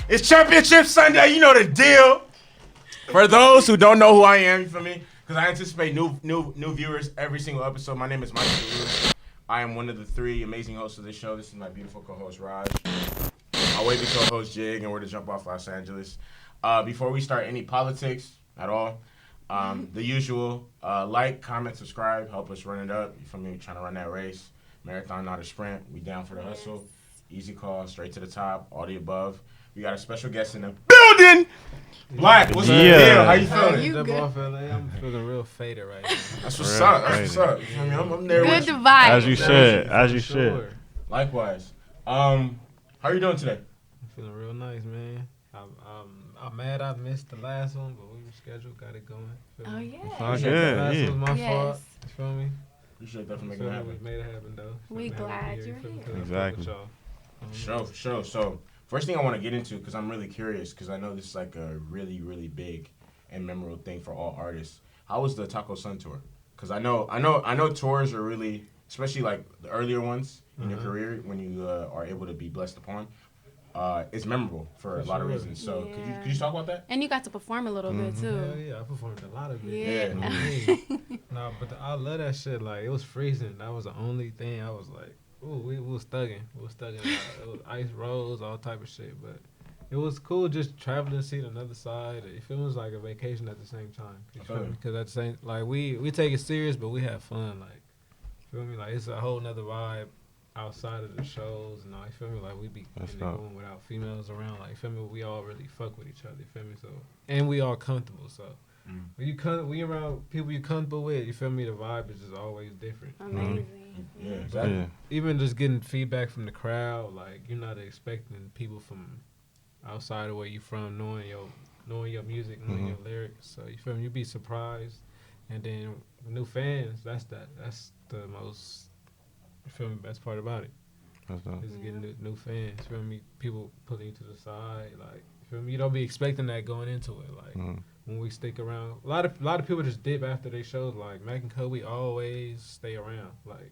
It's Championship Sunday. You know the deal. For those who don't know who I am, you feel me? Because I anticipate new viewers every single episode. My name is Mackk&Co. I am one of the 3 amazing hosts of this show. This is my beautiful co-host, Raj. My wavy co-host, Jig, and we're the Jumpoff Los Angeles. Before we start any politics at all, the usual, like, comment, subscribe, help us run it up. You feel me? Trying to run that race. Marathon, not a sprint. We down for the hustle. Easy call, straight to the top, all the above. We got a special guest in the building. Blackk, what's the deal? How you feeling? I'm feeling real faded right now. That's what's up. That's what's up. You feel me? I'm there Good with you. vibe. As you should. As you should. Likewise. How are you doing today? I'm feeling real nice, man. I'm mad I missed the last one, but we rescheduled, got it going. Oh yeah. Oh, The good. last Yeah. one was my Yes. fault. You feel me? Appreciate that for You making feel it me? We happen. made it happen though. We Feel me? glad You you're feel me? here. 'Cause I fuck Exactly. with y'all. For sure. So, first thing I want to get into, because I'm really curious, because I know this is like a really, really big and memorable thing for all artists. How was the Tako Sun tour? Because I know tours are really, especially like the earlier ones in your career when you are able to be blessed upon. It's memorable for a lot of reasons. So, could you talk about that? And you got to perform a little bit too. Hell yeah, I performed a lot of it. Yeah. No, but I love that shit. Like, it was freezing. That was the only thing I was like, ooh, we was thugging. We was thugging. It was ice roads, all type of shit. But it was cool just traveling to see another side. It feels like a vacation at the same time. You feel me? Because at the same, like, we take it serious, but we have fun. Like, feel me? Like, it's a whole nother vibe outside of the shows and all. You feel me? Like, we be in the room without females around. Like, you feel me? We all really fuck with each other. You feel me? So, and we all comfortable. So. When you around people you comfortable with, you feel me? The vibe is just always different. Amazing. Yeah, exactly. Yeah. Even just getting feedback from the crowd, like, you're not expecting people from outside of where you from knowing your music, knowing your lyrics. So you feel me? You be surprised, and then new fans. That's the most, you feel me, best part about it. That's dope. Is getting new fans. You feel me? People pulling you to the side, like, you feel me? You don't be expecting that going into it, like. When we stick around, a lot of people just dip after they shows. Like Mackk&Co, we always stay around. Like,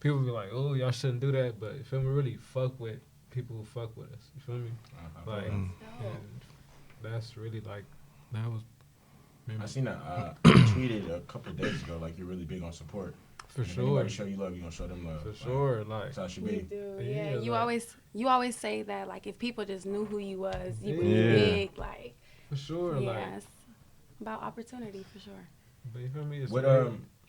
people be like, "Oh, y'all shouldn't do that," but you feel me? Really fuck with people who fuck with us. You feel me? Like, and that's really like that was. I seen that you tweeted a couple of days ago, like, you're really big on support. For if sure. anybody show you love, you gonna show them love. For sure, like that's how it should You be. do, Yeah, You like- always say that, like, if people just knew who you was, you would Yeah. be big, like. for sure, like. Yes. About opportunity for sure. But you feel me? It's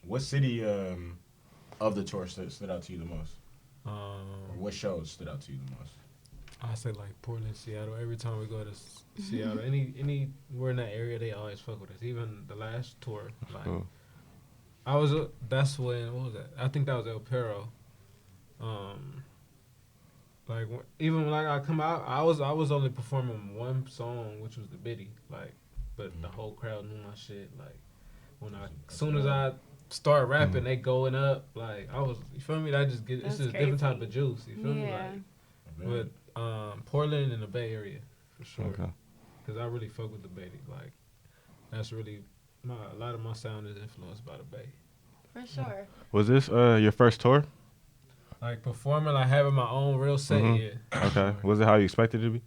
What city of the tour stood out to you the most? Or what shows stood out to you the most? I say like Portland, Seattle. Every time we go to Seattle, anywhere in that area, they always fuck with us. Even the last tour, like that's when, what was that? I think that was El Perro. Like, even when I come out, I was only performing one song, which was the Biddy. Like, but the whole crowd knew my shit. Like, as soon as I start rapping, they going up. Like, you feel me? It's just a different type of juice. You feel me? Like, but Portland and the Bay Area for sure. Okay. Cause I really fuck with the Bay. Like, that's really a lot of my sound is influenced by the Bay. For sure. Was this your first tour? Like, performing, like having my own real set, yeah. Okay. Was it how you expected it to be?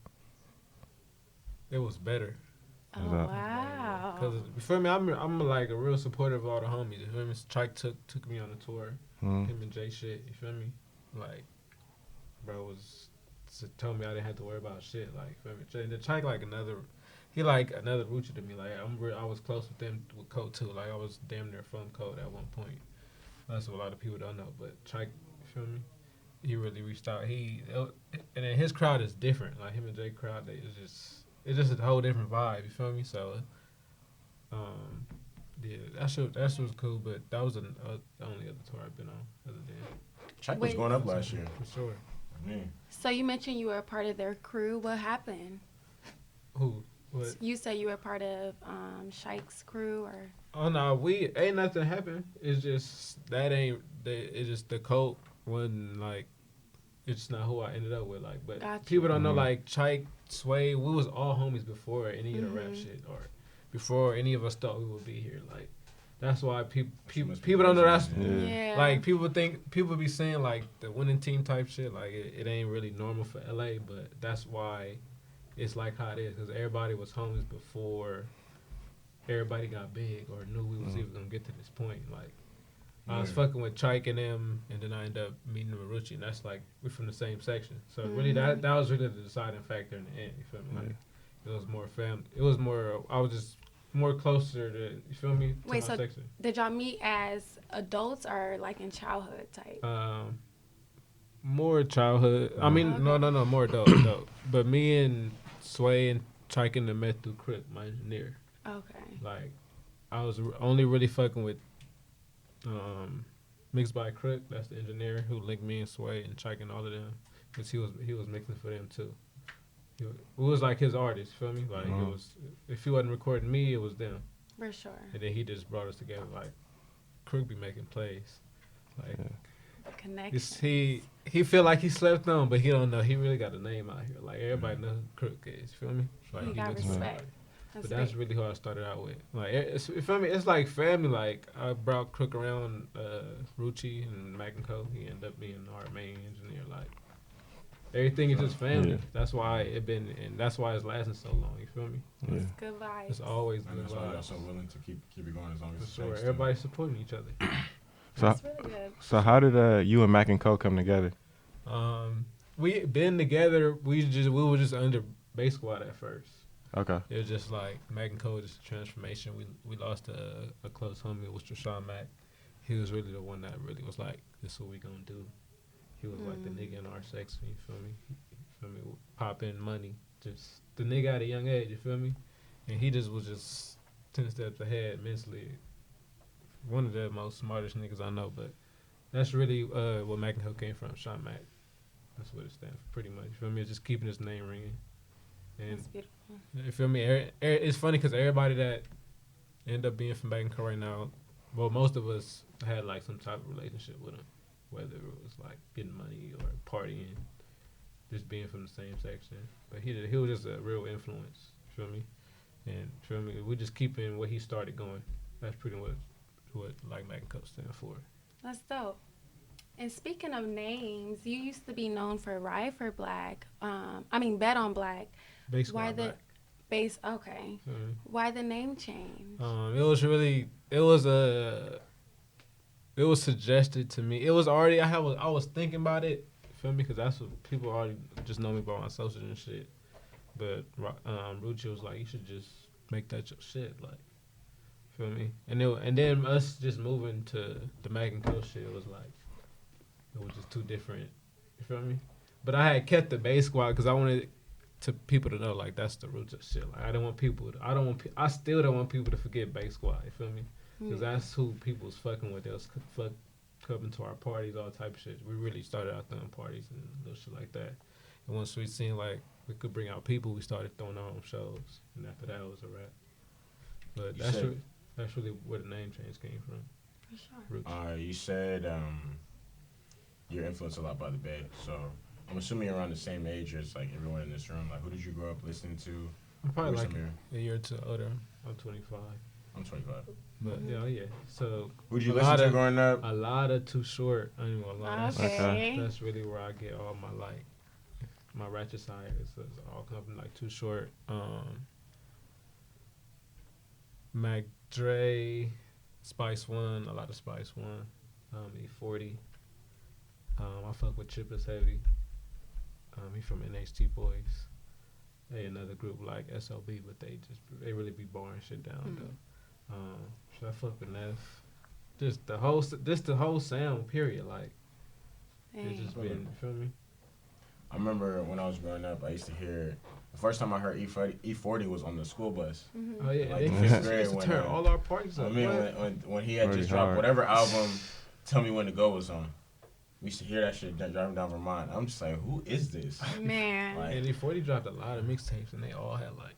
It was better. Oh, wow. Cause you feel me, I'm like a real supporter of all the homies. You feel me? Trike took me on the tour. Him and Jay shit. You feel me? Like, bro told me I didn't have to worry about shit. Like, feel me? The Trike like another Rucha to me. Like, I was close with them with Code too. Like, I was damn near from Code at one point. That's what a lot of people don't know. But Trike, you feel me? He really reached out. And then his crowd is different. Like, him and Jay crowd, it's just a whole different vibe. You feel me? So, yeah, that shit was cool. But that was the only other tour I've been on other than. Trike was going up last year. For sure. So you mentioned you were a part of their crew. What happened? Who? What? You said you were part of Shike's crew, or? Oh no, ain't nothing happened. It's just it's just the code wasn't like. It's not who I ended up with. Like, but people don't know, like, Chike, Sway, we was all homies before any of the rap shit, or before any of us thought we would be here. Like, that's why people don't know that's like, people be saying like the winning team type shit. Like, it ain't really normal for LA, but that's why it's like how it is because everybody was homies before everybody got big or knew we was even gonna get to this point. Like I was fucking with Chike and them, and then I ended up meeting Marucci, and that's like we're from the same section. So really, that was really the deciding factor in the end. You feel me? Like it was more family. It was more. I was just more closer to you feel me. To Wait, my so section. did y'all meet as adults or like in childhood type? More childhood. I mean, no, more adult. But me and Sway and Chike and them met through Crip, my engineer. Okay. Like, I was only really fucking with Mixed by Crip. That's the engineer who linked me and Sway and Chike and all of them, because he was mixing for them too. It was like his artist. Feel me? Like it was. If he wasn't recording me, it was them. For sure. And then he just brought us together. Like, Crip be making plays. Like. Connection. He feel like he slept on, but he don't know. He really got a name out here. Like everybody knows who Crook is. Feel me? Like he got respect. But that's really who I started out with. Like you feel me? It's like family. Like I brought Crook around Rucci and Mackk&Co. He ended up being our main engineer. Like everything is just family. Yeah. That's why that's why it's lasting so long. You feel me? Yeah. It's good vibes. It's always And good that's why y'all vibes. so willing to keep it going as long as For sure. it's Everybody's supporting each other. That's really good. So how did you and Mackk&Co come together? We been together. We were just under Bass Squad at first. Okay. It was just like Mackk&Co, just a transformation. We lost a close homie. It was Treshawn Mack. He was really the one that really was like, this is what we gonna do. He was like the nigga in our section, you feel me? Pop in money. Just the nigga at a young age, you feel me? And he just was just 10 steps ahead mentally. One of the most smartest niggas I know, but that's really what Mackk&Co came from, Sean Mack. That's what it stands for, pretty much. You feel me? It's just keeping his name ringing. And That's beautiful. you feel me? It's funny because everybody that end up being from Mackk&Co right now, well, most of us had like some type of relationship with him, whether it was like getting money or partying, just being from the same section. But he was just a real influence. You feel me? And feel me? We just keeping what he started going. That's pretty much what like Mackk&Co stand for. That's dope. And speaking of names, you used to be known for Ride for Black. Bet on Black. Bass Why Squad the Black. base? Okay. Why the name change? It was suggested to me. It was already I was thinking about it. Feel me? Because that's what people already just know me by my socials and shit. But Rucci was like, you should just make that your shit, like. Feel me? And then us just moving to the Mackk&Co shit, it was just too different. You feel me? But I had kept the Bass Squad because I wanted people to know like that's the roots of shit. Like I still don't want people to forget Bass Squad. You feel me? Because that's who people was fucking with. They was coming to our parties, all type of shit. We really started out throwing parties and little shit like that. And once we seen like we could bring out people, we started throwing our own shows. And after that, it was a wrap. But that's really where the name change came from. For sure. You said you're influenced a lot by the Bay, so I'm assuming you're around the same age as like everyone in this room. Like, who did you grow up listening to? I'm probably like a year or two older. I'm 25. I'm 25. But yeah. So who did you listen to growing up? A lot of Too Short. I ain't gonna lie. Okay. That's really where I get all my like my ratchet side. It's all come from like Too Short. Mac Dre, Spice One, a lot of Spice One, E40. I fuck with Chip is Heavy. He from NHT Boys. They another group like SLB, but they really be barring shit down though. So I fuck with Neff. Just the whole sound. Period. Like it's just been. You feel me? I remember when I was growing up, I used to hear. The first time I heard E40 was on the school bus. Oh yeah, like they fifth grade used to when turn all our parties up. I mean, when he had just dropped whatever album, Tell Me When to Go was on. We used to hear that shit driving down Vermont. I'm just like, who is this? Man. Like, and E40 dropped a lot of mixtapes, and they all had like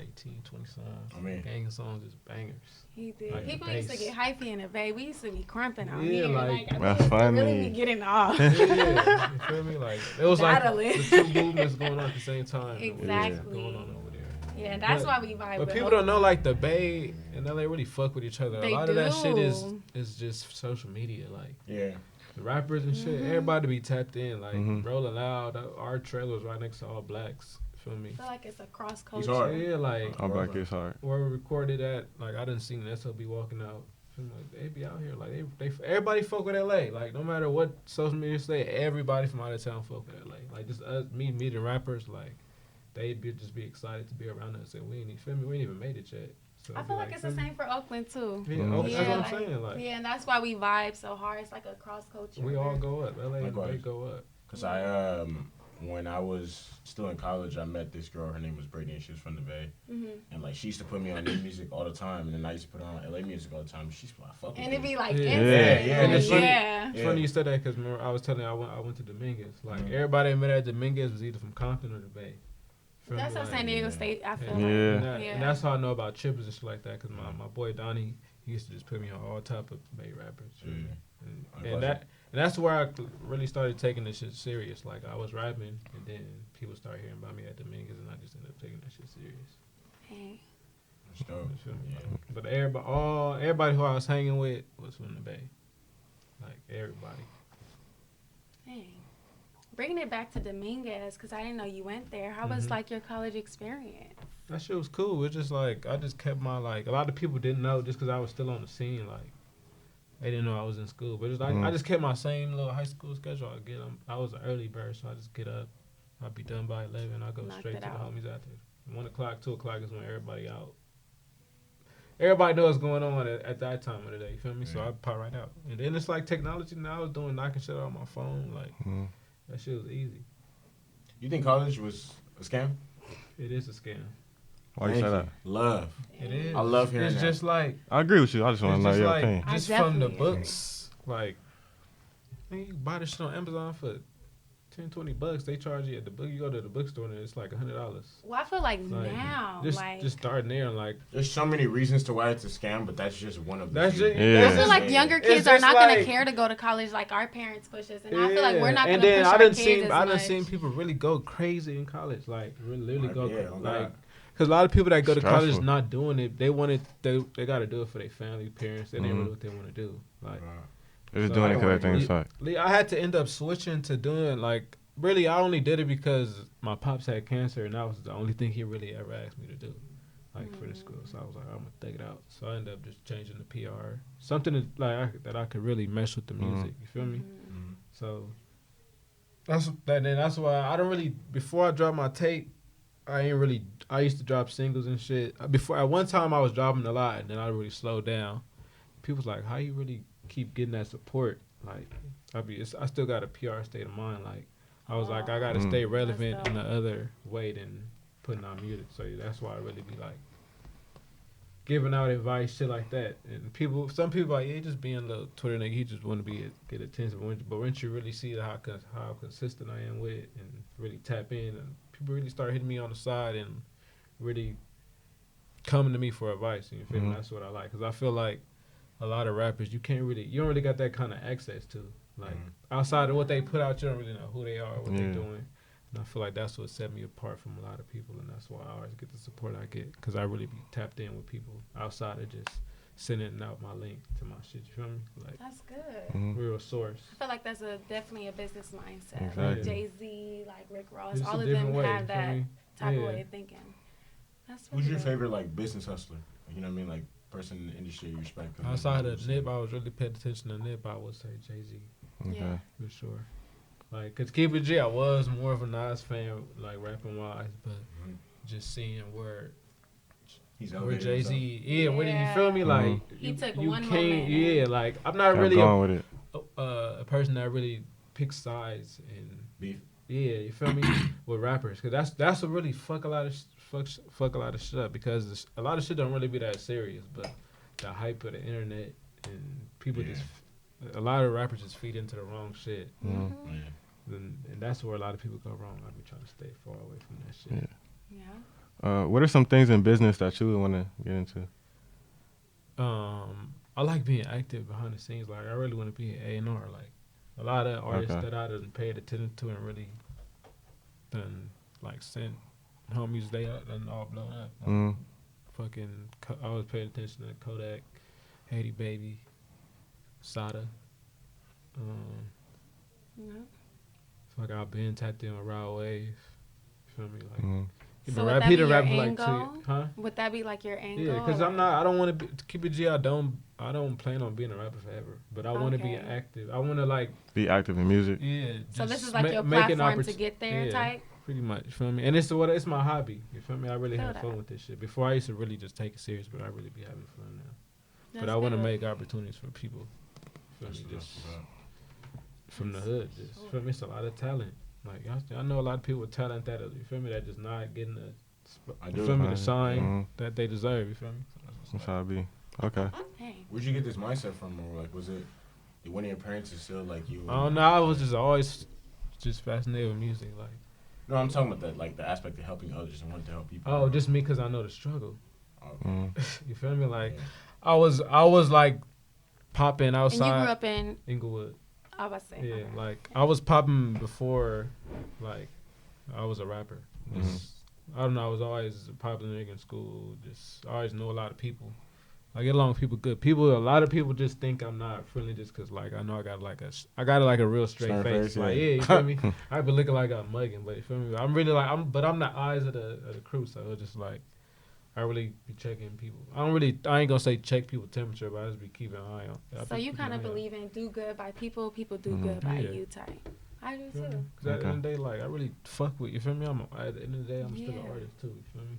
18, 20 songs. I mean, gang of songs, just bangers. He did. Like People used to get hypey in the Bay. We used to be crumping out Yeah, here. like, that's funny. Really be getting off. Yeah, you feel me? Like it was Battling. like the two movements going on at the same time. Exactly. Going on over there. Yeah, that's why we vibe. But with people Hope. don't know like the Bay and LA really fuck with each other. They a lot of that shit do. is just social media. Like yeah. the rappers and shit, everybody be tapped in. Like Mhm. Rolling Loud, our trailer was right next to All Blacks. Feel me? I feel like it's a cross He's culture. hard. Yeah, like I'm back. It's hard. where we recorded at, like I done seen the SOB walking out. Feel like they be out here, like they everybody fuck with LA. Like no matter what social media say, everybody from out of town fuck with LA. Like just us, me meeting rappers, like they be just be excited to be around us, and we ain't feel me. We ain't even made it yet. So I feel like it's the same for Oakland too. Yeah, Mhm. that's what I'm saying. Like Yeah, and that's why we vibe so hard. It's like a cross culture. we all go up. LA, Likewise. they go up. Cause when I was still in college, I met this girl. Her name was Brittany, and she was from the Bay. And like she used to put me on new music all the time, and then I used to put on LA music all the time. She's like, "Fuck." And it'd be like Yeah. instant. Yeah, and it's funny. Yeah. It's funny you said that because I was telling you I went to Dominguez. Like everybody I met at Dominguez was either from Compton or the Bay. Feel That's me? how Like, San Diego State, I feel Yeah. like. Yeah. And that's how I know about trippers and shit like that. Cause my boy Donnie, he used to just put me on all type of Bay rappers. Yeah. And that's where I really started taking this shit serious. Like I was rapping, and then people started hearing about me at Dominguez, and I just ended up taking that shit serious. Hey. That's dope. You feel me? Yeah. But everybody who I was hanging with was from the Bay. Like everybody. Hey. Bringing it back to Dominguez, because I didn't know you went there. How was like your college experience? That shit was cool. It's just like I just kept my like. A lot of people didn't know just because I was still on the scene. Like they didn't know I was in school. But it's like I just kept my same little high school schedule. I was an early bird, so I just get up. I'll be done by 11. I'll go Knocked straight it to the out. homies after 1 o'clock, 2 o'clock is when everybody out. Everybody knows what's going on at that time of the day. You feel me? So I pop right out. And then it's like technology now. I was doing knocking shit out on my phone. Like that shit was easy. You think college was a scam? It is a scam. Why you say that? Love. It is. I love hearing It's that. just like. I agree with you. I just want to It's know just your like opinion. just I from the definitely books, like man, you buy this shit on Amazon for $10-$20. They charge you at the book. You go to the bookstore and it's like $100. Well, I feel like Like, now, just starting there and like There's so many reasons to why it's a scam, but that's just one of the That's few. just- Yeah. I feel like younger It's kids are just not gonna like- care to go to college like our parents push us, and I feel like we're not gonna and then push I our done kids seen as I done much. seen people really go crazy in college, like really go Yeah, oh like God. because a lot of people that go to college Stressful. not doing it. They got to do it for their family, parents. They ain't really what they want to do. Like They're just So doing I it don't because they think it's wanna- fun. I had to end up switching to doing like really. I only did it because my pops had cancer, and that was the only thing he really ever asked me to do, like for the school. So I was like, I'm gonna take it out. So I ended up just changing the PR, something that I could really mess with the music. You feel me? So that's why I don't really. Before I dropped my tape, I used to drop singles and shit. Before at one time I was dropping a lot, and then I really slowed down. People's like, how you really keep getting that support? Like I still got a PR state of mind. Like I was like, I gotta stay relevant That's in dope. the other way than putting out music. So that's why I really be like giving out advice, shit like that. And some people like, yeah, just being a little Twitter nigga. He just want to get attention. But once you really see how consistent I am with and really tap in, and people really start hitting me on the side and really coming to me for advice. And you feel me? That's what I like, because I feel like a lot of rappers you don't really got that kind of access to. Like outside of what they put out, you don't really know who they are, what they're doing. And I feel like that's what set me apart from a lot of people, and that's why I always get the support I get, because I really be tapped in with people outside of just sending out my link to my shit. You feel me? Like That's good. real source. I feel like that's definitely a business mindset. Exactly. Like Jay-Z, like Rick Ross, Just all a of them different way, have you feel that me? type of Yeah. way of thinking. That's really Who's your dope. favorite like business hustler? You know what I mean? Like person in the industry you respect. Outside of Nip, I was really paying attention to Nip. I would say Jay-Z. Yeah. For sure. Like, cause keep it G, I was more of a Nas fan, like rapping wise, but just seeing where He's where elevated Jay Z, himself. where did you feel me? Like He took you one can't, moment. yeah. Like I'm not Kept really going with it. a person that really picks sides and Beef. yeah, you feel me with rappers, cause that's what really fuck a lot of shit up, because a lot of shit don't really be that serious, but the hype of the internet and people just. A lot of rappers just feed into the wrong shit, Yeah. and that's where a lot of people go wrong. I be trying to stay far away from that shit. Yeah. What are some things in business that you would want to get into? I like being active behind the scenes. Like I really want to be an A&R. Like a lot of artists that I done paid attention to and really done like sent homies they done all blown up. Like, fucking, I was paying attention to Kodak, Haiti Baby, Sada. Yeah. Like I've been tapped in with Raw Wave. feel me? Like So would that be your end like goal? huh? Would that be like your end goal? Yeah, because I don't want to keep it G. I don't plan on being a rapper forever, but I want to be active. I want to like be active in music. Yeah. So this is like your platform to get there, type. Pretty much, you feel me? And it's my hobby. You feel me? I really have fun with this shit. Before I used to really just take it serious, but I really be having fun now. But I want to make opportunities for people. Feel me? Just from the hood. Just feel me? It's a lot of talent. Like I know a lot of people with talent that you feel me that just not getting the shine that they deserve. You feel me? That's how it be. Okay. Hey. Where'd you get this mindset from, or like was it one of your parents is still like you? I don't know. I was just always just fascinated with music. Like, no, I'm talking about the aspect of helping others and wanting to help people. Oh, just me because I know the struggle. Okay. You feel me? Like, I was like popping outside. And you grew up in Inglewood. I was saying. Yeah, like I was popping before, like I was a rapper. I don't know. I was always a popular nigga in school. Just I always know a lot of people. I get along with people good. A lot of people just think I'm not friendly just because like I know I got a real straight face. Like you feel me? I be looking like I'm mugging, but you feel me? I'm really like but I'm the eyes of the crew, so it's just like I really be checking people. I ain't gonna say check people's temperature, but I just be keeping an eye on. So you kind of believe in do good by people do good by you type. I do too. Cause at the end of the day, like I really fuck with you. Feel me? At the end of the day, I'm still an artist too. You feel me?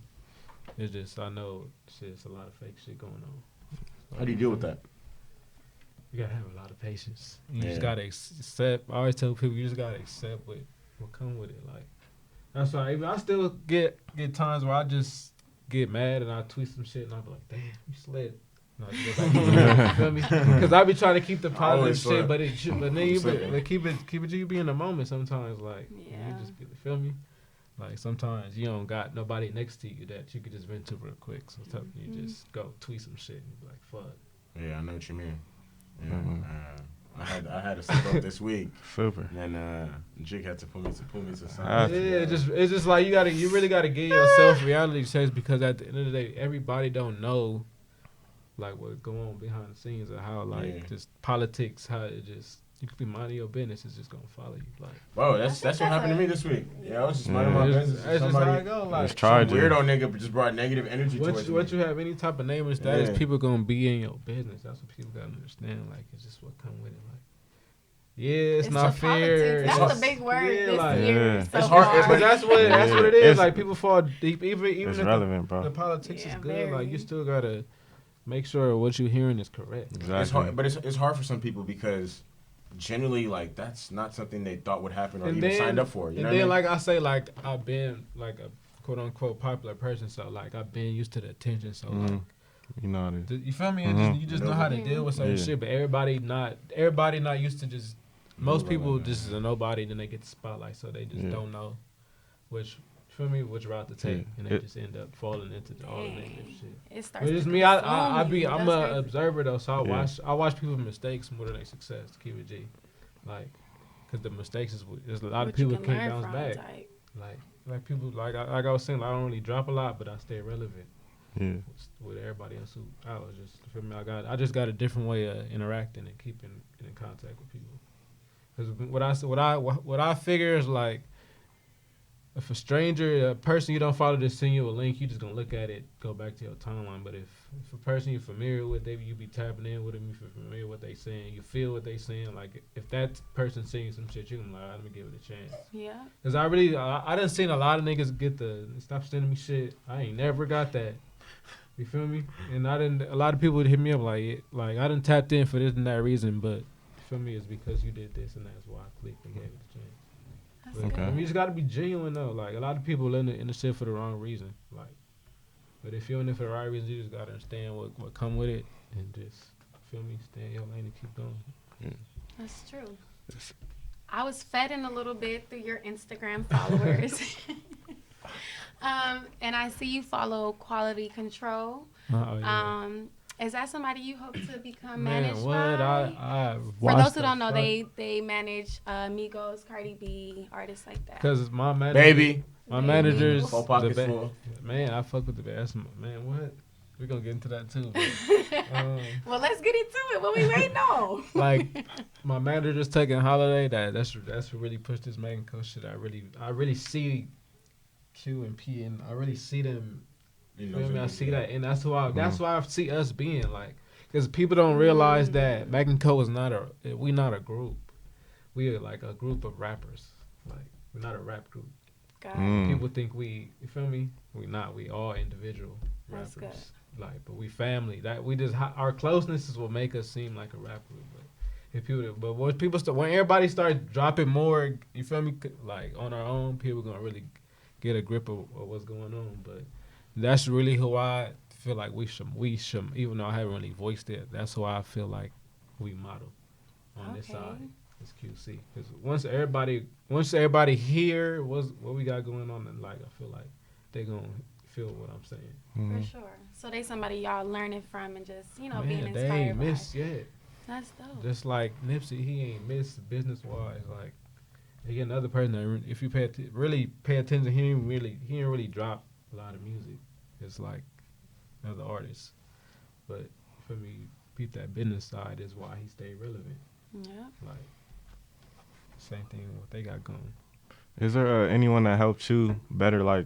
It's just I know it's a lot of fake shit going on. So, how do you deal with that? You gotta have a lot of patience. You just gotta accept. I always tell people you just gotta accept what come with it. Like that's why even I still get times where I just get mad and I tweet some shit and I be like, damn, you slid. No, you feel me? Because I be trying to keep the positive shit, but then you keep it you be in the moment sometimes. Like you just be, feel me? Like sometimes you don't got nobody next to you that you could just vent to real quick. So you just go tweet some shit and you be like, fuck. Yeah, I know what you mean. Yeah, I had to slip up this week. Super. And then Jig had to pull me to something. It's just like you really gotta give yourself reality checks because at the end of the day, everybody don't know like what's going on behind the scenes or how just politics, how it just you could be minding your business, it's just gonna follow you. Like, bro, that's what happened to me this week. Yeah, I was just minding my business. That's just how it go. Like, some weirdo nigga just brought negative energy towards me. Once you have any type of name or status, people gonna be in your business. That's what people gotta understand. Like, it's just what come with it. Like, it's not fair. That's a big word this year. So it's hard, but that's what it is. Like, people fall deep. Even it's if relevant, bro. The politics is good. Like, you still gotta make sure what you're hearing is correct. Exactly. It's hard, but it's hard for some people because generally, like, that's not something they thought would happen or even signed up for. You know what I mean? Like I say, like, I've been like a quote unquote popular person, so like I've been used to the attention. So like, you know how to. You feel me? You just know how to deal with certain shit. But everybody not used to just. Most people just is a nobody, then they get the spotlight, so they just don't know which route to take, and they just end up falling into all the negative shit. It starts. But it's me. I'm an observer though, so I watch people's mistakes more than their success. To keep it G, like, cause the mistakes there's a lot of people that can't bounce back. Like people like I was saying, like, I don't really drop a lot, but I stay relevant. Yeah. With everybody else I was just feel me. I just got a different way of interacting and keeping in contact with people. Cause what I figure is like, if a person you don't follow just send you a link, you just gonna look at it, go back to your timeline. But if a person you're familiar with, maybe you be tapping in with them, if you're familiar with what they saying, you feel what they saying. Like if that person saying some shit, you can like, let me give it a chance. Yeah. Cause I done seen a lot of niggas get stop sending me shit. I ain't never got that. You feel me? And a lot of people would hit me up like I done tapped in for this and that reason, but for me it's because you did this and that's why I clicked and gave it a chance. Okay. I mean, you just gotta be genuine though. Like a lot of people in the shit for the wrong reason. Like, but if you're in it for the right reason, you just gotta understand what come with it and just feel me, stay in your lane and keep going. Yeah. That's true. I was fed in a little bit through your Instagram followers, and I see you follow Quality Control. Oh, yeah. Is that somebody you hope to become Man, managed what? by? For those who don't know, they manage Migos, Cardi B, artists like that. Cause my manager, manager's Full pockets full. Man, I fuck with the best. Man, what? We're gonna get into that too. But, well, let's get into it. What we waiting on? Like my manager just taking holiday. That's what really pushed this Mackk&Co shit. I really see Q and P, and I really see them. You Feel me? I see that, and that's why Mm-hmm. I see us being like, because people don't realize that Mackk&Co is we not a group. We are like a group of rappers. Like we're not a rap group. God, People think you feel me? We not. We all individual That's rappers. Like, but we family. That we just our closeness is what make us seem like a rap group. But if people, but when everybody starts dropping more, you feel me? Like on our own, people gonna really get a grip of what's going on. But that's really who I feel like we should. Even though I haven't really voiced it, that's who I feel like we model on this Okay. side. It's QC because once everybody hear what we got going on, and like I feel like they gonna feel what I'm saying. Mm-hmm. for sure. So they somebody y'all learning from and just being Man, they inspired ain't by. missed yet. That's dope. Just like Nipsey, he ain't missed business wise. Like he another person that if you really pay attention, he ain't really drop a lot of music. It's like other artists, but for me, peep that business side is why he stayed relevant. Yeah. Like same thing what they got going. Is there anyone that helped you better, like,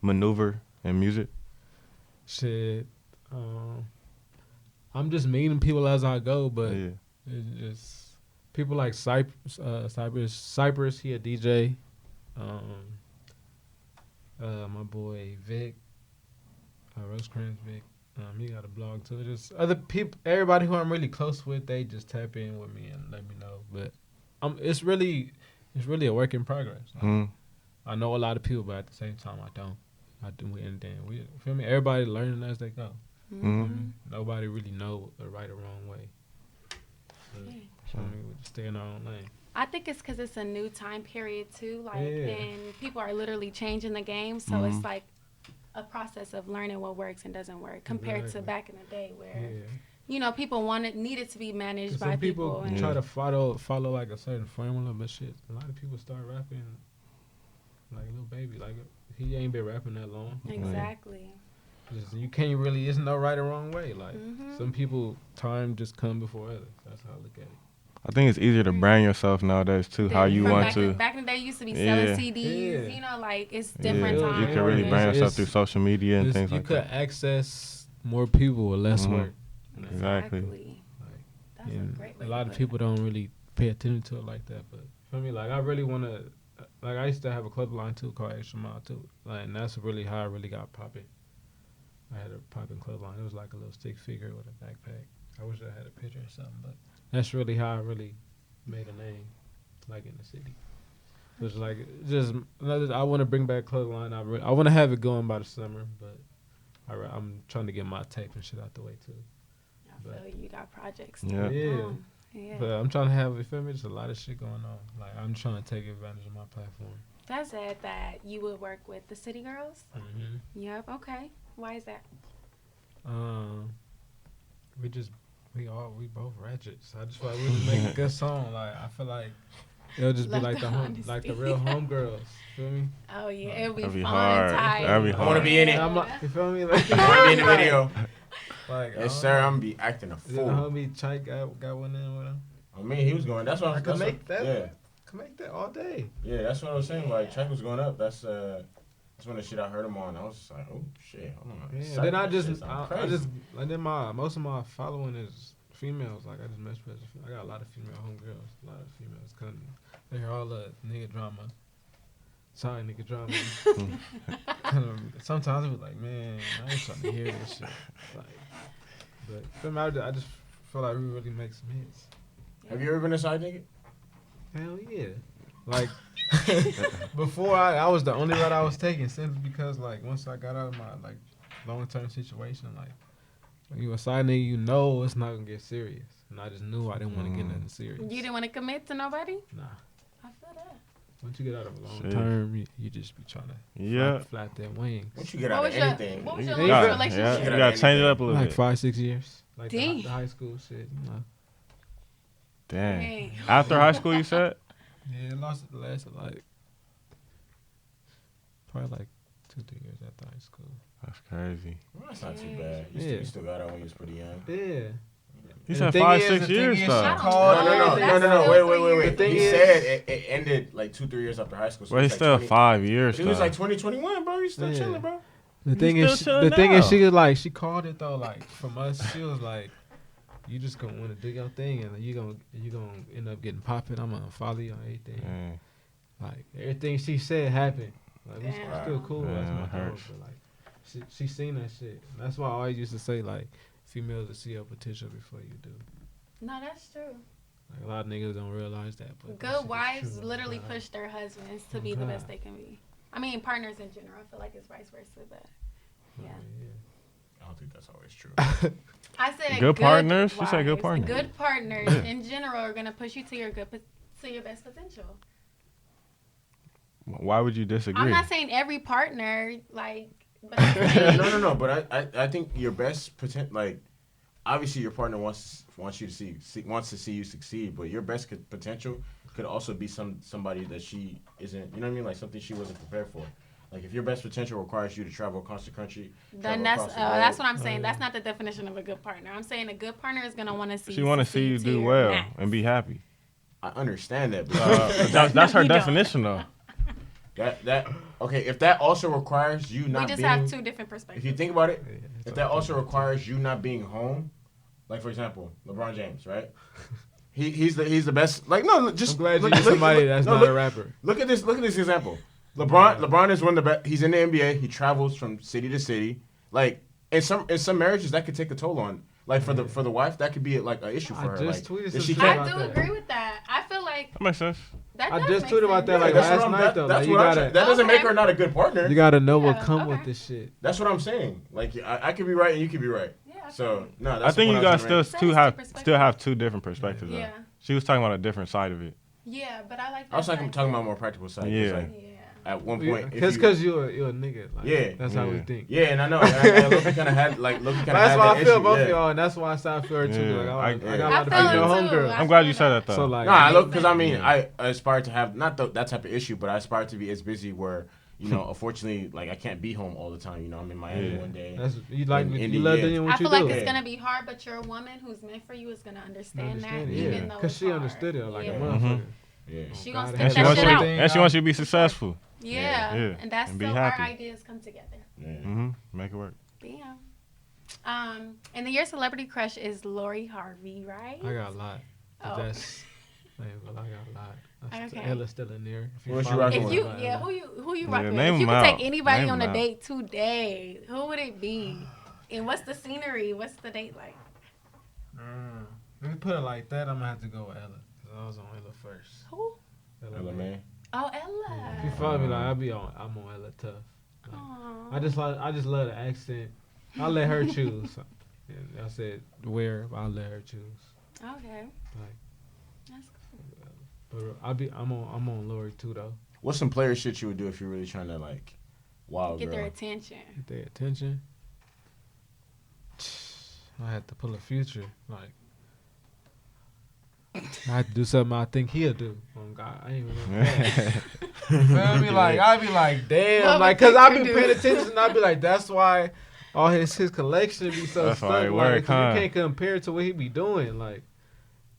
maneuver in music? Shit, I'm just meeting people as I go, but Yeah. it's just people like Cypress. He a DJ. My boy Vic, Rosecrans Vic. He got a blog too. Just other people, everybody who I'm really close with, they just tap in with me and let me know. But it's really a work in progress. Like, Mm. I know a lot of people, but at the same time, I don't. And then we feel me. Everybody learning as they go. Mm. Nobody really know the right or wrong way. Yeah. So we just stay in our own lane. I think it's because it's a new time period too. Like, Yeah. and people are literally changing the game. So Mhm. it's like a process of learning what works and doesn't work compared to Exactly. back in the day where Yeah. people needed to be managed 'Cause by some people and try to follow like a certain formula, but shit, a lot of people start rapping like Lil Baby. Like he ain't been rapping that long. exactly. You can't really. It's no right or wrong way. Like Mhm. some people, time just come before others. That's how I look at it. I think it's easier to brand yourself nowadays too. How you From want back to. back in the day, you used to be selling Yeah. CDs. Yeah. Like it's different Yeah. times. You can really Yeah. brand yourself It's- through social media and things You like could that. access more people with less Mhm. work. Exactly. That's a And great way a lot to of put people don't really pay attention to it like that. But for me, like I really want to. Like I used to have a club line too called Extra Mile too. Like and that's really how I really got popping. I had a popping club line. It was like a little stick figure with a backpack. I wish I had a picture or something, but that's really how I really made a name, like in the city. It was like I want to bring back club line. I want to have it going by the summer, but I'm trying to get my tape and shit out the way too. I feel you got projects. Yeah. Yeah. But I'm trying to have, you feel me? There's a lot of shit going on. Like I'm trying to take advantage of my platform. That's it. That you would work with the City Girls. Mm-hmm. Yep. Okay. Why is that? We both ratchets. I just feel like we just make a good song. Like I feel like it'll just be Love like the like the honesty. real homegirls. Feel me? Oh yeah, it'll be That'd be fun. hard. Tight. That'd be I want to be in it. You feel me? Like, I want to be in the video. Like, Yes, sir. I'm gonna be acting a Then the fool. homie Chike got one in with him. I mean, he was going. That's what I could make that. Yeah, Can make that all day. yeah. That's what I was saying. Like, Chuck was going up. That's one of the shit I heard him on. I was just like, oh shit. Hold on. Yeah. Then I just crazy. and then most of my following is females. Like I just mess with. I got a lot of female homegirls. A lot of females come. They hear all the nigga drama. Sorry, nigga drama. Sometimes I be like, man, I ain't trying to hear this shit. Like, but for me, I just feel like we really make some hits. Have you ever been a side nigga? Hell yeah. Like before, I was the only route I was taking simply because like once I got out of my like long term situation, like when you a side nigga, you know it's not gonna get serious, and I just knew I didn't want to get nothing serious. You didn't want to commit to nobody? Nah. I feel that. Once you get out of a long Shit. term, you just be trying to Yeah. flap that wings. Once you get What out was of your- anything, what was you your You last gotta- relationship? You gotta change it up a little Like bit. 5-6 years, like Dang. the high school shit. You know. Dang. Dang. After high school, you said? Yeah, it lasted like probably like 2-3 years after high school. That's crazy. Well, that's not too bad. Yeah. You still got out when you was pretty young. Yeah. He And said the thing 5, is, 6 the thing years is, though. she I called don't know. everything. That's No. still Wait. 3 years. The thing He is- said it ended like 2-3 years after high school. So Well, he's he's like still 20 5 years He though. was like 2021, bro. He's still Yeah. chilling, bro. The You thing still is, chilling the thing is, now. she was like, she called it though, like from us. She was like, "You just gonna want to do your thing, and you gonna end up getting popping. I'm gonna follow you on everything. Yeah. Like everything she said happened. Like we Damn. still cool. Yeah, That's my it dog. hurts. But like, she seen that shit. That's why I always used to say like, females will see your potential before you do. No, that's true. Like a lot of niggas don't realize that. But that shit Good is wives true. literally God. push their husbands to Oh, be the God. best they can be. I mean, partners in general. I feel like it's vice versa, but yeah. I don't think that's always true. I said Good partners? She wives, said good partners. Good partners in general are gonna push you to your best potential. Why would you disagree? I'm not saying every partner, like, but I'm saying, No. But I think your best potential, like, obviously your partner wants you to see you succeed, but your best potential could also be somebody that she isn't. You know what I mean? Like something she wasn't prepared for. Like if your best potential requires you to travel across the country, then that's what I'm saying. That's not the definition of a good partner. I'm saying a good partner is gonna want to see. She want to see you succeed to do your well max. and be happy. I understand that, but That's her You don't. definition though. that okay. If that also requires you We not just being, have two different perspectives. if you think about it, Yeah, it's if that all also different. requires you not being home, like for example, LeBron James, right? He's the best. Like no, just I'm glad you look- get look- somebody look- that's no, not look- a rapper. Look at this example. LeBron is one of the best. He's in the NBA. He travels from city to city. Like in some marriages that could take a toll on. Like for the wife, that could be like an issue for I her. just Like tweeted if some she shit can't. I about do that. agree with that. I feel like That makes sense. that I does just make tweeted about sense. that, like, that's last what I'm- night, though. That's Like, you what I'm gotta- saying. That doesn't make Okay. her not a good partner. You gotta know what Yeah, come okay. with this shit. That's what I'm saying. Like I could be right and you could be right. Yeah, So no, that's I think the you point guys was gonna That is two still have two different perspectives. Yeah. Though. She was talking about a different side of it. Yeah, but I like that. I was talking side about too. more practical side. 'Cause, Yeah. like, Yeah. at one point, Because you're a nigga. Like, Yeah. That's how we Yeah. think. yeah, and I know. I Loki kind of had like Loki kind of That's had why that I feel issue, both yeah. of y'all, and that's why I said I feel her too. Yeah, Like, I got a I lot of feel female it too. homegirls. I'm glad you said that though. So like, No, I look because I mean Yeah. I aspire to have not that type of issue, but I aspire to be as busy where unfortunately like I can't be home all the time. You know, I'm in Miami Yeah. one day. that's you like In you love India. doing I what you feel like do. it's Yeah. gonna be hard, but your woman who's meant for you is gonna understand that, Understand it, even yeah. though Because it's she hard. understood it like yeah. a motherfucker. Yeah. She Oh, gonna God, stick And she that wants shit you. out. everything And she wants you to be successful. Yeah. Yeah. And that's And be still where happy. ideas come together. Yeah. Mm-hmm. Make it work. Damn. And your celebrity crush is Lori Harvey, right? I got a lot. But Oh. that's I got a lot. Okay. Ella's still in there. If What you follow rocking me, If with? you, about yeah, Ella. who you Yeah, rock with? name If you them could take out. anybody Name on them a out. date today, who would it be? And what's the scenery? What's the date like? If you put it like that, I'm gonna have to go with Ella. Cause I was on Ella first. Who? Ella man. Oh, Ella. If you follow me, like I'm on Ella tough. Like, Aw. I just love the accent. I'll let her choose. And I said where, but I'll let her choose. Okay. Like, That's cool. but I'm on Lori too though. What's some player shit you would do if you're really trying to like wow Get girl? their attention. Get their attention. I had to pull a Future. Like I had to do something I think he'll do. Oh God, I ain't even know. Feel me? Like I'd be like, damn, What like, would cause I be Future paying do? attention, and I'd be like, that's why all his collection be so That's stuck. why he Like, work, 'cause huh? you can't compare it to what he be doing. Like,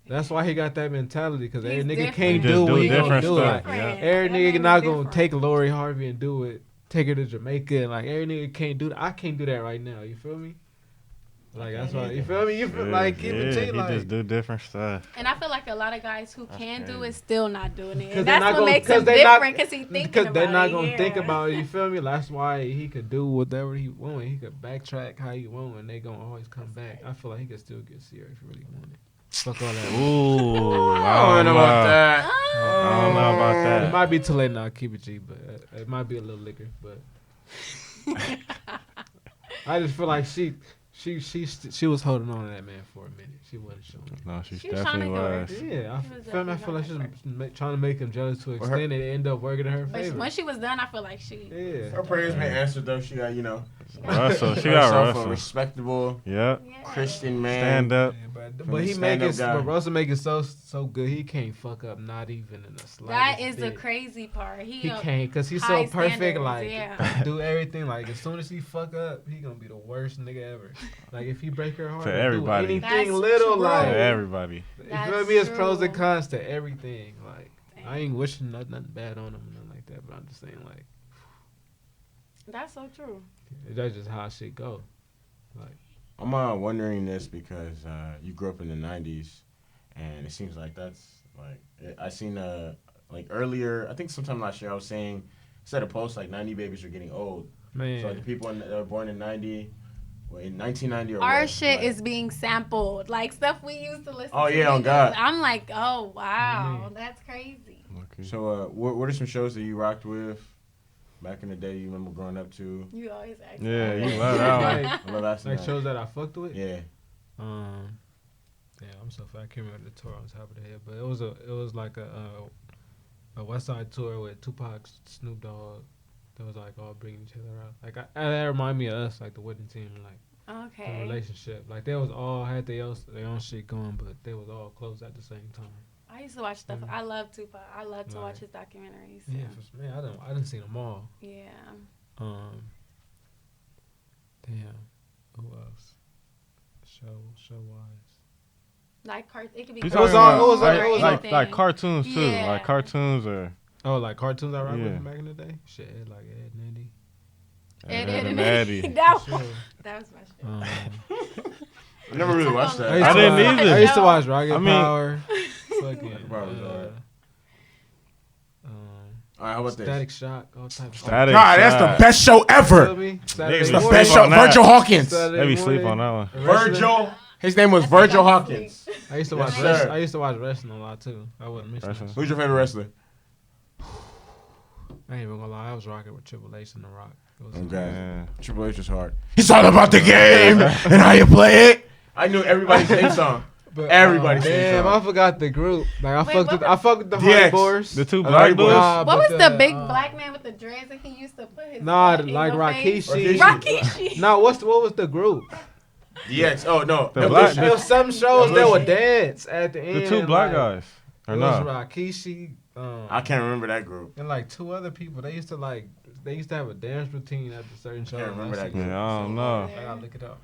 that's why he got that mentality. Cause every He's nigga different. can't Just do what do he gonna different do. stuff. Like, Yeah. every That nigga man's not gonna different. take Lori Harvey and do it. Take her to Jamaica. And, like, every nigga can't do that. I can't do that right now. You feel me? Like, that's why. You feel me? You feel like keep it G. he Like, just do different stuff. And I feel like a lot of guys who can do crazy. it still not doing it. 'Cause And they're that's not what gonna- makes 'cause him they not- different because he's thinking because about they're not it. gonna think Yeah. about it. You feel me? That's why he could do whatever he want. He could backtrack how he want, and they gonna always come back. I feel like he could still get serious if he really wanted. Fuck all that. Ooh, I don't know about that. I don't know about It that. might be too late now. Keep it G, but it might be a little liquor. But I just feel like she was holding on to that man for a minute. She wasn't showing it. No, she She was trying to definitely make it was. work. Yeah, She was I feel like definitely she was trying trying to make him jealous to an extent, and it ended up working in her But favor. when she was done, I feel like she. Yeah. Her prayers been answered though. She got Russell. She Russell, got a Russell. respectable Yeah. Yeah. Christian man. Stand up. Yeah, From but the he make it. stand-up guy. But Russell make it so good. He can't fuck up, not even in the slightest. That is the bit. crazy part. He can't, cause he's high so perfect. standards, Like yeah. do everything. Like as soon as he fuck up, he gonna be the worst nigga ever. Like if he break her heart, To he'll do everybody. anything That's little. true. To Like everybody. you That's feel me? It's pros and true. cons to everything. Like I ain't wishing nothing bad on him or nothing like that. But I'm just saying like That's so true. that's just how shit go. Like I'm wondering this because you grew up in the '90s, and it seems like that's like I seen like earlier. I think sometime last year I was saying said a post like 90 babies are getting old. man, So like the people that were born in 90, well, in 1990 or Our what, shit like, is being sampled, like stuff we used to listen to. Oh, yeah, on niggas. God. I'm like, oh wow, Mhm. that's crazy. Okay. So what are some shows that you rocked with back in the day? You remember growing up to? You always ask. Yeah, that. you love that one. Like, I love asking like that. shows that I fucked with. Yeah. Yeah, I'm so fat. I can't remember the tour on top of the head, but it was like a West Side tour with Tupac, Snoop Dogg. That was like all bringing each other out. Like that remind me of us, like the Wooden team, like the Okay. relationship. Like they was all had their own shit going, but they was all close at the same time. I used to watch stuff. Mhm. I love Tupac. I love to Right. watch his documentaries. Yeah, Yeah. man, I didn't see them all. Yeah. Damn, who else? Show wise. Like it could be. You It was talking all- about it was like, all- it was like, anything. like cartoons too, Yeah. like cartoons or Oh, like cartoons I rock Yeah. with back in the day. Shit, like Ed and Eddie. Ed, Ed Ed, and and Eddie. Eddie. That Sure. was my shit. I never really watched that. I used to didn't watch- either. I used to watch Rocket I mean- Power. Fucking. Rocket Power was alright. All right, how about this? Static Shock, all types of Static God, that's the Shock. best show Feel ever. me? Niggas Saturday be The morning. best sleep show. on that. Virgil Hawkins. Saturday They be sleep morning. on that one. Wrestling. Virgil. His name was Virgil Hawkins. I used to Yes, watch. sir. I used to watch wrestling a lot too. I wasn't missing. Wrestling. That shit. Who's your favorite wrestler? I ain't even gonna lie. I was rocking with Triple H and The Rock. It was Okay. Yeah. Triple H was hard. It's all about the game and how you play it. I knew everybody's theme song. But, Everybody's damn, same I forgot the group. Like I Wait, fucked what with. I fucked with the DX. Hardy Boys. The two I black like dudes. boys. What was the big black man with the dreads that he used to put his Nah, butt in like your face? Rakishi. Rakishi. Nah, what was the group? DX. Oh no, The Evolution. There was some shows that would Evolution. dance at the end. The two black like, guys. Or It was no? Rakishi. I can't remember that group. And like two other people. They used to have a dance routine after certain shows. remember that shit group. was Yeah, I don't so know. hard. I gotta look it up.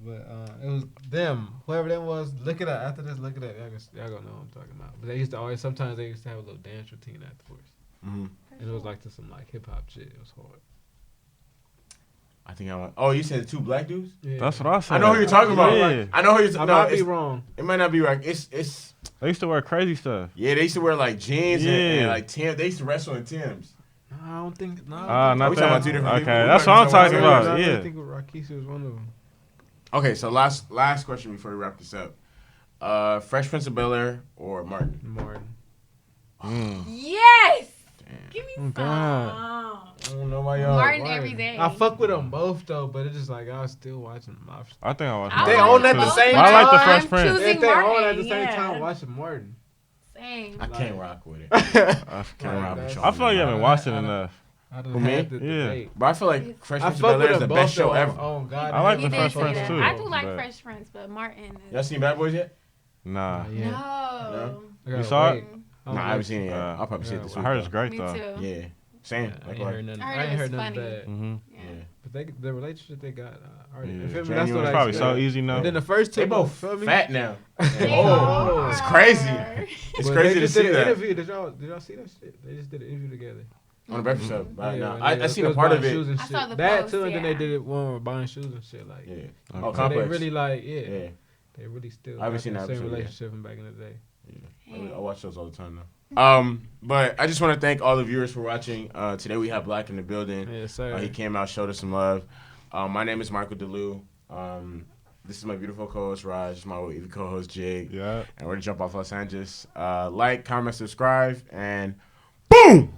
But it was them. Whoever them was, look it up. After this, look it up. Y'all gonna know what I'm talking about. But they used to always, sometimes they used to have a little dance routine afterwards. Mm-hmm. And it was like to some like hip hop shit. It was hard. I think I went. Oh, you said the two black dudes? Yeah. That's what I said. I know who you're talking about. Yeah. I know who you're I talking might about. be wrong. It might not be right. It's They used to wear crazy stuff. yeah. They used to wear like jeans and Yeah. like Tim. They used to wrestle in Tims. No, I don't think. No. Not we talking that. about two different Okay, people. We that's might what be I'm talking talking about. about I Yeah. think Rakishi was one of them. Okay, so last question before we wrap this up. Fresh Prince of Bel-Air or Martin? Martin. Yes. Damn. Give me Oh, some. God. I don't know why y'all. Martin every day. I fuck with them both though, but it's just like I was still watching them. I think I watched. I They like own at both, the same but time. I like the I'm Fresh Prince. choosing If they own Martin, at the same yeah. time watching Martin. Same. I can't rock with it. I Can't rock with that's- y'all. I feel like you I haven't don't- watched it I don't- enough. I Who, done me? had the Yeah. debate. But I feel like Fresh I Prince of fuck with Bel-Air is them the both best show though. ever. Oh God, I like He the did Fresh say Prince that. too. I do like but- Fresh Prince, but Martin is. Y'all seen Bad Boys yet? Nah. Yeah. No. You saw it? Oh, Nah, I haven't seen it yet. Uh, I'll probably see it this I week. heard it's though. great Me though. too. Yeah, same. Yeah, I ain't Like, heard nothing. I heard I ain't it heard was nothing funny. bad. Mm-hmm. Yeah. yeah. But the relationship they got, already. Yeah. You feel me? Genuine. That's what It's I Probably so expect. easy now. And then the first two, They both feel me? fat now. They Oh, are. it's crazy. It's But crazy they to just see did an that interview. Did y'all see that shit? They just did an interview together. on the Breakfast Show. Right Yeah, now, and I they seen a was part of buying it. shoes and I shit. saw the That post, too, and then they yeah. did it one with buying shoes and shit. Like, Yeah. Okay. Oh, so they complex. really like, Yeah. they really still I haven't got seen the that same episode yet. relationship from back in the day. I watch those all the time now. But I just want to thank all the viewers for watching. Today we have Blackk in the building. Yes, sir. He came out, showed us some love. My name is Mackk&Co. This is my beautiful co-host Raj. This is my wavy co-host Jig. Yeah. And we're the Jumpoff Los Angeles. Like, comment, subscribe, and boom.